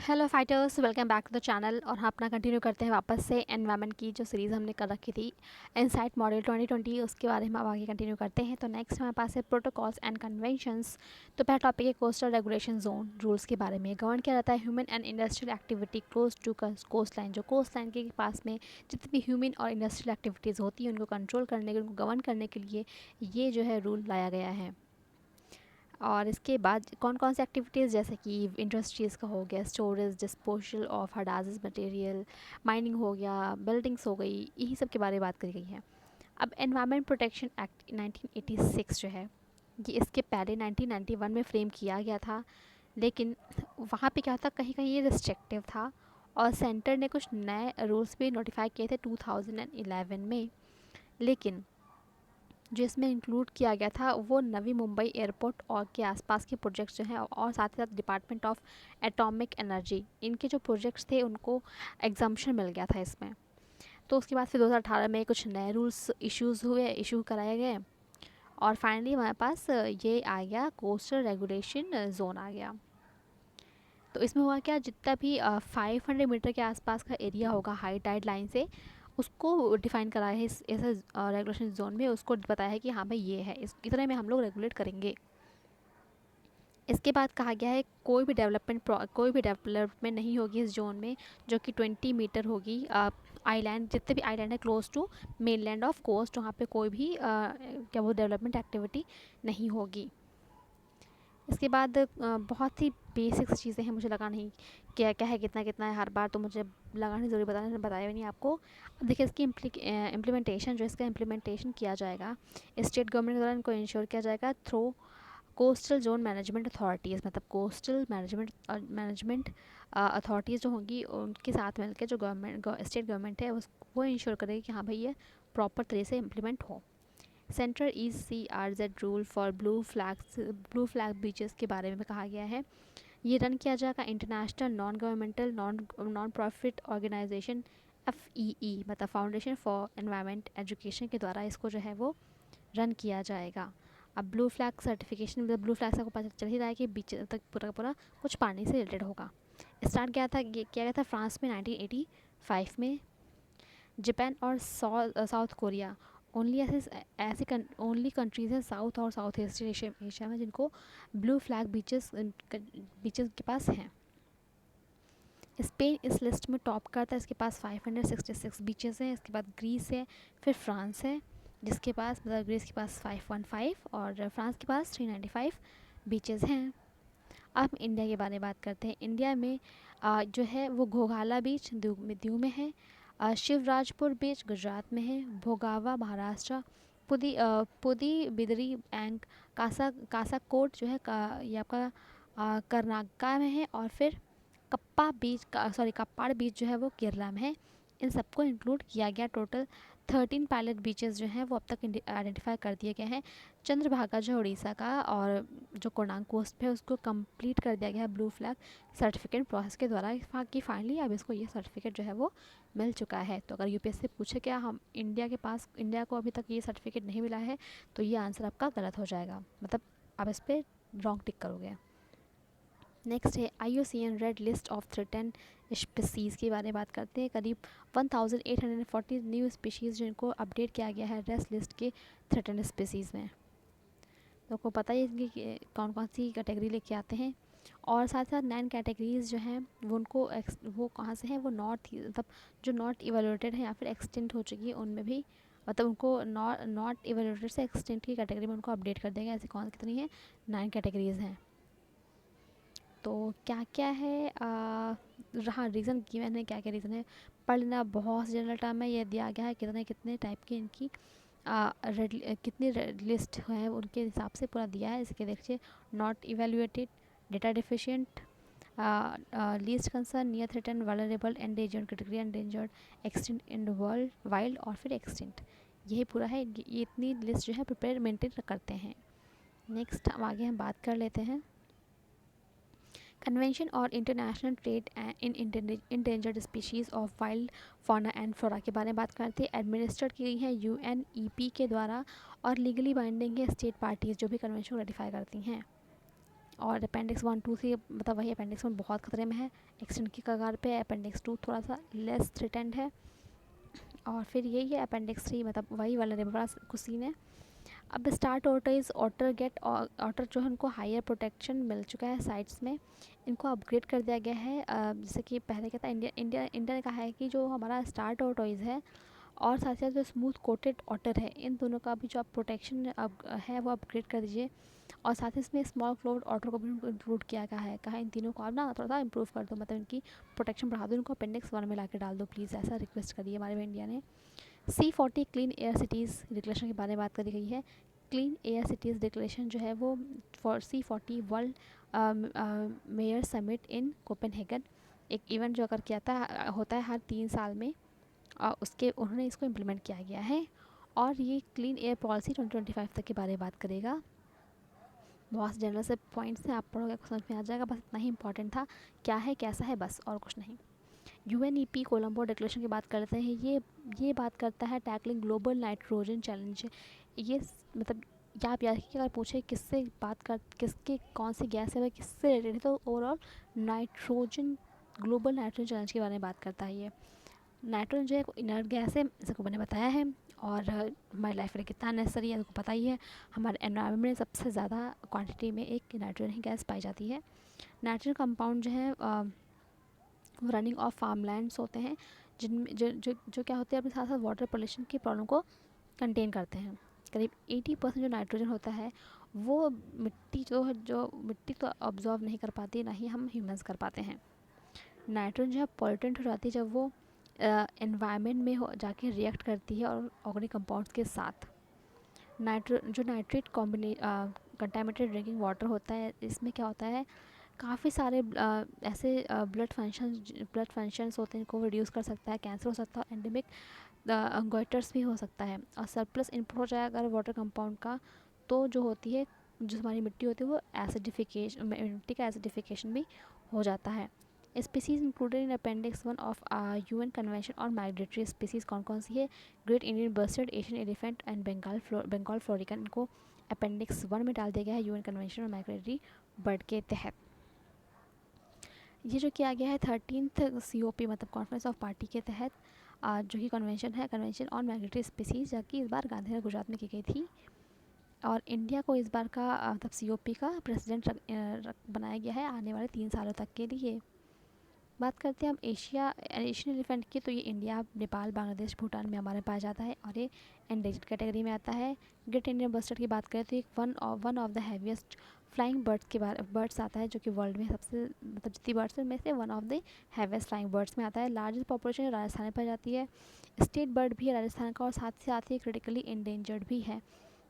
Hello fighters, welcome back to the channel. और हम अपना कंटिन्यू करते हैं वापस से एनवायरनमेंट की जो सीरीज़ हमने कर रखी थी इनसाइट मॉडल 2020, उसके बारे में अब आगे कंटिन्यू करते हैं। तो नेक्स्ट हमारे पास है प्रोटोकॉल्स एंड कन्वेंशंस। तो पहला टॉपिक है कोस्टल रेगुलेशन जोन रूल्स के बारे में। गवर्न किया जाता है human and industrial activity close to coastline. जो कोस्ट लाइन के पास में जितनी भी ह्यूमन और इंडस्ट्रियल एक्टिविटीज़ होती हैं उनको कंट्रोल करने के, उनको गवर्न करने के लिए ये जो है रूल लाया गया है। और इसके बाद कौन कौन सी एक्टिविटीज़, जैसे कि इंडस्ट्रीज़ का हो गया, storage disposal of hazardous material, mining हो गया, बिल्डिंग्स हो गई, यही सब के बारे में बात करी गई है। अब एनवायरनमेंट प्रोटेक्शन एक्ट 1986 जो है, ये इसके पहले 1991 में फ्रेम किया गया था, लेकिन वहाँ पे क्या था, कहीं कहीं ये रिस्ट्रिक्टिव था और सेंटर ने कुछ नए रूल्स भी नोटिफाई किए थे 2011 में। लेकिन जो इसमें इंक्लूड किया गया था वो नवी मुंबई एयरपोर्ट और के आसपास के प्रोजेक्ट्स जो हैं, और साथ ही साथ डिपार्टमेंट ऑफ एटॉमिक एनर्जी, इनके जो प्रोजेक्ट्स थे उनको एग्जाम्पशन मिल गया था इसमें। तो उसके बाद फिर 2018 में कुछ नए रूल्स इशू कराए गए और फाइनली हमारे पास ये आ गया, कोस्टल रेगुलेशन जोन आ गया। तो इसमें हुआ क्या, जितना भी 500 मीटर के आसपास का एरिया होगा हाई टाइड लाइन से, उसको डिफाइन करा है इस ऐसे रेगुलेशन जोन में। उसको बताया है कि हाँ भाई ये है, इस इतने में हम लोग रेगुलेट करेंगे। इसके बाद कहा गया है कोई भी डेवलपमेंट नहीं होगी इस जोन में जो कि 20 मीटर होगी। आइलैंड, जितने भी आइलैंड है close to mainland of coast, वहाँ पे कोई भी क्या वो डेवलपमेंट एक्टिविटी नहीं होगी। इसके बाद बहुत ही बेसिक्स चीज़ें हैं, मुझे लगा नहीं क्या क्या है, कितना कितना है, हर बार तो मुझे लगा नहीं ज़रूरी बताया भी नहीं आपको। अब देखिए इसकी इम्प्लीमेंटेशन, जो इसका इम्प्लीमेंटेशन किया जाएगा स्टेट गवर्नमेंट के द्वारा, इनको इंश्योर किया जाएगा through coastal zone management authorities. मतलब कोस्टल मैनेजमेंट अथॉरिटीज़ जो होंगी उनके साथ मिलकर जो स्टेट गवर्नमेंट है वो इंश्योर करेगी कि हाँ भाई ये प्रॉपर तरीके से इम्प्लीमेंट हो। Central ECRZ rule for blue flag beaches के बारे में कहा गया है। ये रन किया जाएगा international non governmental non profit organisation FEE, मतलब फाउंडेशन फॉर एनवायरनमेंट एजुकेशन के द्वारा इसको जो है वो रन किया जाएगा। अब ब्लू फ्लैग सर्टिफिकेशन, मतलब ब्लू फ्लैग से आपको पता चल ही रहा है कि बीच तक पूरा का पूरा कुछ पानी से रिलेटेड होगा। स्टार्ट किया गया था फ्रांस में 1985 में। जापान और साउथ कोरिया ओनली ऐसी ओनली कंट्रीज़ हैं साउथ और साउथ ईस्ट एशिया में जिनको ब्लू फ्लैग बीचेस के पास हैं। स्पेन इस लिस्ट में टॉप करता है, इसके पास 566 बीचेस हैं। इसके बाद ग्रीस है, फिर फ्रांस है जिसके पास, मतलब ग्रीस के पास 515 और फ्रांस के पास 395 बीचेस हैं। अब हम इंडिया के बारे में बात करते हैं। इंडिया में जो है वो घोघाला बीच दीव में है, शिवराजपुर बीच गुजरात में है, भोगावा महाराष्ट्र, पुदी बिदरी एंड कासाकोट जो है ये आपका कर्नाटका में है, और फिर कप्पाड़ बीच जो है वो केरला में है। इन सबको इंक्लूड किया गया। टोटल 13 पायलट बीचेस जो हैं वो अब तक आइडेंटिफाई कर दिए गए हैं। चंद्रभागा जो उड़ीसा का और जो कोणार्क कोस्ट पे उसको कंप्लीट कर दिया गया है ब्लू फ्लैग सर्टिफिकेट प्रोसेस के द्वारा, कि फाइनली अब इसको ये सर्टिफिकेट जो है वो मिल चुका है। तो अगर UPSC पूछे क्या हम इंडिया को अभी तक ये सर्टिफिकेट नहीं मिला है, तो ये आंसर आपका गलत हो जाएगा, मतलब आप इस पर रॉन्ग टिक करोगे। नेक्स्ट है IUCN red list of threaten species के बारे में बात करते हैं। करीब 1840 न्यू स्पीशीज़ जिनको अपडेट किया गया है रेड लिस्ट के थ्रेटन स्पीसीज़ में। तो आपको पता ही है कि कौन कौन सी कैटेगरी लेके आते हैं। और साथ साथ 9 कैटेगरीज जो हैं वो कहाँ से हैं, वो मतलब जो नॉट इवेलुएटेड है या फिर एक्सटेंट हो चुकी है उनमें भी, मतलब उनको नॉट इवेलुएटेड से एक्सटेंट की कैटेगरी में उनको अपडेट कर देंगे। ऐसी कौन कितनी है, 9 कैटेगरीज हैं। तो क्या क्या है रहा रीज़न की, मैंने क्या क्या रीज़न है पढ़ लेना, बहुत जनरल टर्म है। ये दिया गया है कितने कितने टाइप की इनकी कितनी रेड लिस्ट है उनके हिसाब से पूरा दिया है। इसके देखिए, not evaluated, data deficient, least concern, near threaten, vulnerable, endangered category, endangered, extinct in world wild और फिर एक्सटिंक्ट। यही पूरा है, ये इतनी लिस्ट जो है प्रिपेयर मेंटेन करते हैं। नेक्स्ट हम आगे हम बात कर लेते हैं कन्वेंशन और international trade in endangered species of wild fauna and flora के बारे में बात करते हैं। एडमिनिस्ट्रेट की गई है UNEP के द्वारा और लीगली बाइंडिंग है स्टेट पार्टीज़ जो भी कन्वेंशन को रेटिफाई करती हैं। और अपेंडिक्स 1, 2, 3 मतलब वही अपेंडिक्स 1 बहुत खतरे में है, एक्सटेंड की कगार पे, अपेंडिक्स 2 थोड़ा सा लेस थ्रेटेंड है, और फिर यही है अपेंडिक्स 3 मतलब वही वल्नरेबल वाला कुछ सीन है। अब स्टार्ट ऑटर्स ऑटर जो है उनको हायर प्रोटेक्शन मिल चुका है साइट्स में, इनको अपग्रेड कर दिया गया है। जैसे कि पहले क्या था, इंडिया ने कहा है कि जो हमारा स्टार टॉर्टोइज़ है और साथ साथ जो स्मूथ कोटेड ऑटर है, इन दोनों का भी जो आप प्रोटेक्शन अब है वो अपग्रेड कर दीजिए, और साथ ही इसमें स्मॉल क्लोड ऑटर को भी इंक्लूड किया गया है। कहा इन तीनों को आप ना थोड़ा सा इंप्रूव कर दो, मतलब इनकी प्रोटेक्शन बढ़ा दो, इनको अपेंडिक्स 1 में ला के डाल दो प्लीज़, ऐसा रिक्वेस्ट करिए हमारे इंडिया ने। C40 clean air cities declaration के बारे में बात करी गई है। क्लीन एयर सिटीज़ डिक्लेरेशन जो है वो for C40 world mayor summit in Copenhagen, एक इवेंट जो अगर किया था होता है हर 3 साल में, उसके उन्होंने इसको इम्प्लीमेंट किया गया है। और ये क्लीन एयर पॉलिसी 2025 तक के बारे में बात करेगा। बहुत जनरल से पॉइंट्स हैं, आप पढ़ोगे समझ में आ जाएगा, बस इतना ही इंपॉर्टेंट था, क्या है कैसा है बस, और कुछ नहीं। UNEP कोलंबो डिक्लेरेशन की बात करते हैं, ये बात करता है टैकलिंग ग्लोबल नाइट्रोजन चैलेंज। ये मतलब या आप याद रखिए, अगर पूछे किससे बात कर, किसके कौन सी गैस है वह किससे रिलेटेड है, तो overall nitrogen, global nitrogen challenge के बारे में बात करता है। ये नाइट्रोजन जो है इनर्ट गैस है, जैसे को मैंने बताया है, और हमारी लाइफ में कितना नेसेसरी है आपको पता ही है। हमारे एनवायरनमेंट में सबसे ज़्यादा क्वांटिटी में एक नाइट्रोजन ही गैस पाई जाती है। नाइट्रोजन कंपाउंड जो है रनिंग ऑफ फार्मलैंड्स होते हैं, जिनमें जो क्या होते हैं, अपने साथ साथ वाटर पोल्यूशन की प्रॉब्लम को कंटेन करते हैं। करीब 80% जो नाइट्रोजन होता है वो मिट्टी तो ऑब्जॉर्व नहीं कर पाती, ना ही हम ह्यूमंस कर पाते हैं। नाइट्रोजन जो है पॉल्यूटेंट हो जाती है जब वो एनवायरनमेंट में हो जाके रिएक्ट करती है और ऑर्गेनिक कंपाउंड्स के साथ। नाइट्रेट कंटामिनेटेड ड्रिंकिंग वाटर होता है, इसमें क्या होता है, काफ़ी सारे ऐसे ब्लड फंक्शंस होते हैं, इनको रिड्यूस कर सकता है, कैंसर हो सकता है, एंडेमिक गोइटर्स भी हो सकता है, और सरप्लस इनपुट हो जाए अगर वाटर कंपाउंड का, तो जो होती है, जो हमारी मिट्टी होती है वो एसिडिफिकेशन, मिट्टी का एसिडिफिकेशन भी हो जाता है। Species included in appendix 1 of UN convention और माइग्रेटरी स्पीसीज कौन कौन सी है, great Indian bustard, Asian elephant and Bengal florican, इनको अपेंडिक्स 1 में डाल दिया गया है UN कन्वेंशन और माइग्रेटरी बर्ड के तहत। ये जो किया गया है 13th COP मतलब कॉन्फ्रेंस ऑफ पार्टी के तहत, जो कि कन्वेंशन है, कन्वेंशन ऑन माइग्रेटरी स्पीसीज, जबकि इस बार गांधीनगर गुजरात में की गई थी, और इंडिया को इस बार का मतलब COP का प्रेसिडेंट बनाया गया है आने वाले 3 सालों तक के लिए। बात करते हैं हम एशियन एलिफेंट की, तो ये इंडिया, नेपाल, बांग्लादेश, भूटान में हमारे पाया जाता है, और ये एंडेंजर्ड कैटेगरी में आता है। ग्रेट इंडियन बस्टर्ड की बात करें तो एक one of the heaviest flying birds आता है, जो कि वर्ल्ड में सबसे मतलब जितनी बर्ड्स में से one of the heaviest flying birds में आता है। लार्जेस्ट पॉपुलेशन राजस्थान में पाई जाती है, स्टेट बर्ड भी है राजस्थान का, और साथ ही क्रिटिकली इंडेंजर्ड भी है।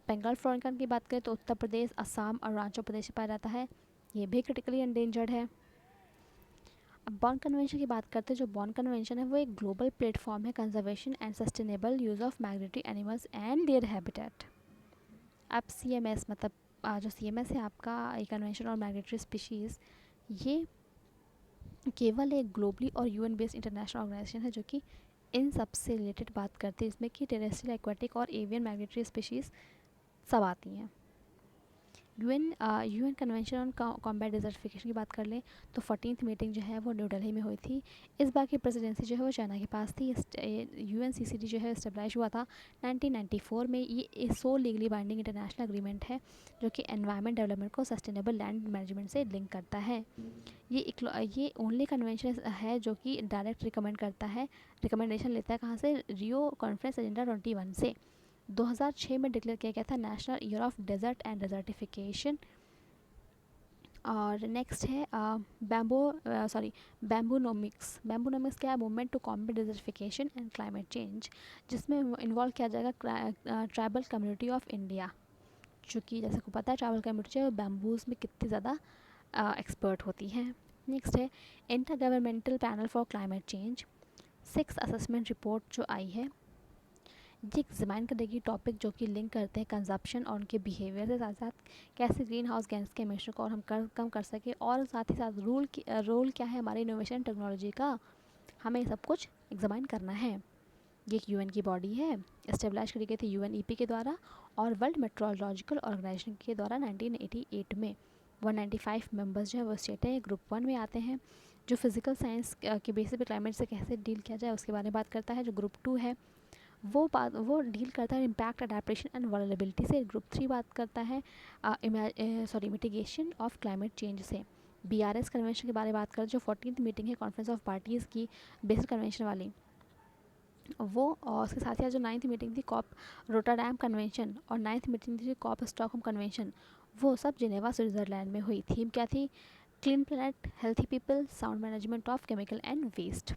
बंगाल फ्लोरिकन की बात करें तो उत्तर प्रदेश, असम, अरुणाचल प्रदेश में पाया जाता है, ये भी क्रिटिकली इंडेंजर्ड है। अब बॉर्न कन्वेंशन की बात करते हैं, जो बॉर्न कन्वेंशन है वो एक ग्लोबल प्लेटफॉर्म है conservation and sustainable use of migratory animals and their habitat. अब CMS मतलब जो CMS है आपका, एक कन्वेंशन और माइग्रेटरी स्पीशीज़, ये केवल एक ग्लोबली और UN बेस्ड इंटरनेशनल ऑर्गेनाइजेशन है जो कि इन सब से रिलेटेड बात करती है, इसमें कि टेरेस्ट्रियल, एक्वाटिक और एवियन माइग्रेटरी स्पीशीज़ सब आती हैं। UN convention on combat desertification की बात कर लें तो 14th मीटिंग जो है वो न्यू दिल्ली में हुई थी। इस बार की प्रेसिडेंसी जो है वो चाइना के पास थी। UNCCD जो है इस्टेब्लिश हुआ था 1994 में। ये सो लीगली बाइंडिंग इंटरनेशनल एग्रीमेंट है जो कि एनवायरनमेंट डेवलपमेंट को सस्टेनेबल लैंड मैनेजमेंट से लिंक करता है। ये ओनली कन्वेंशन है जो कि डायरेक्ट रिकमेंडेशन लेता है कहाँ से, रियो कॉन्फ्रेंस एजेंडा 21 से। 2006 में डिक्लेयर किया गया था national year of desert and desertification. और नेक्स्ट है बैम्बूनोमिक्स। बैम्बूनोमिक्स क्या है, movement to combat desertification and climate change, जिसमें इन्वॉल्व किया जाएगा ट्राइबल कम्युनिटी ऑफ इंडिया, जो कि जैसे को पता है ट्राइबल कम्युनिटी जो है बैम्बूज़ में कितनी ज़्यादा एक्सपर्ट होती है। नेक्स्ट है inter governmental panel for climate change. 6 assessment report जो आई है ये एग्जामाइन करेगी टॉपिक जो कि लिंक करते हैं कंजप्शन और उनके बिहेवियर से, साथ साथ कैसे ग्रीन हाउस गैस के एमिशन को और हम कम कर सके, और साथ ही साथ रोल क्या है हमारे इनोवेशन टेक्नोलॉजी का, हमें सब कुछ एग्जामाइन करना है। ये एक UN की बॉडी है, इस्टेब्लिश करी गई थी UNEP के द्वारा और वर्ल्ड मेट्रोलॉजिकल ऑर्गेनाइजेशन के द्वारा 1988 में। 195 मेंबर्स जो है वो स्टेट है, ग्रुप 1 में आते हैं। जो फिजिकल साइंस के बेसिस पे क्लाइमेट से कैसे डील किया जाए उसके बारे में बात करता है। जो ग्रुप 2 है वो डील करता है इम्पैक्ट, अडेप्टेशन एंड वल्नरेबिलिटी से। ग्रुप 3 बात करता है मिटिगेशन ऑफ क्लाइमेट चेंज से। BRS कन्वेंशन के बारे में बात करें, जो 14th मीटिंग है कॉन्फ्रेंस ऑफ पार्टीज़ की बेसिक कन्वेंशन वाली, वो, और उसके साथ ही जो 9th मीटिंग थी कॉप रोटरडैम कन्वेंशन, और 9th मीटिंग थी कॉप स्टॉकहोम कन्वेंशन, वो सब जिनेवा स्विट्ज़रलैंड में हुई। थीम क्या थी? Clean planet, healthy people, sound management of chemical and waste.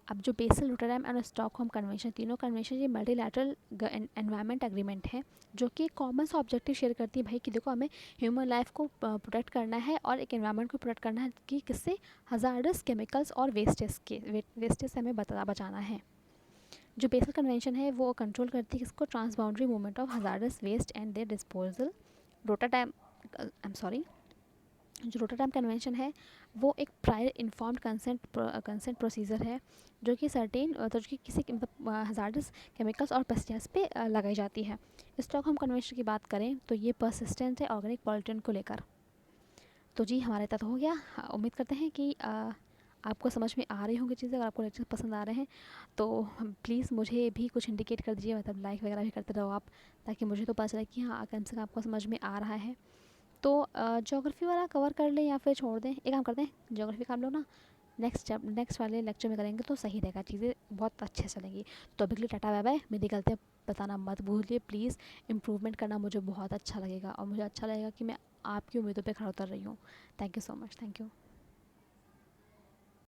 अब जो Basel, Rotterdam and Stockholm convention, तीनों कन्वेंशन ये मल्टीलैटरल एनवायरनमेंट एग्रीमेंट है, जो कि कॉमन सा ऑब्जेक्टिव शेयर करती है भाई कि देखो हमें ह्यूमन लाइफ को प्रोटेक्ट करना है और एक एनवायरनमेंट को प्रोटेक्ट करना है कि किससे? हज़ार्डस केमिकल्स और वेस्टेज से हमें बचाना है। जो बेसल कन्वेंशन है वो कंट्रोल करती है किसको? Transboundary movement of hazardous waste and their disposal. Rotterdam I am sorry जो रोटरडैम कन्वेंशन है वो एक प्रायर इन्फॉर्म्ड कंसेंट प्रोसीजर है, जो कि सर्टेन जो कि किसी हज़ार्डस केमिकल्स और पेस्टिसाइड्स पे लगाई जाती है। स्टॉकहोम कन्वेंशन की बात करें तो ये पर्सिस्टेंट है ऑर्गेनिक पॉल्यूशन को लेकर। तो जी हमारे तक हो गया। उम्मीद करते हैं कि आपको समझ में आ रही होंगी चीज़ें। अगर आपको लेक्चर पसंद आ रहे हैं तो प्लीज़ मुझे भी कुछ इंडिकेट कर दीजिए, मतलब लाइक वगैरह भी करते रहो आप, ताकि मुझे तो पता चले कि हाँ कम से कम आपको समझ में आ रहा है। तो ज्योग्राफी वाला कवर कर लें या फिर छोड़ दें? एक काम करते हैं, ज्योग्राफी का हम लोग ना नेक्स्ट वाले लेक्चर में करेंगे तो सही रहेगा, चीज़ें बहुत अच्छे से चलेंगी। तो अभी के लिए टाटा बाय बाय। मेरी गलतियाँ बताना मत भूलिए प्लीज़, इम्प्रूवमेंट करना मुझे बहुत अच्छा लगेगा, और मुझे अच्छा लगेगा कि मैं आपकी उम्मीदों पे खरा उतर रही हूँ। Thank you so much. Thank you.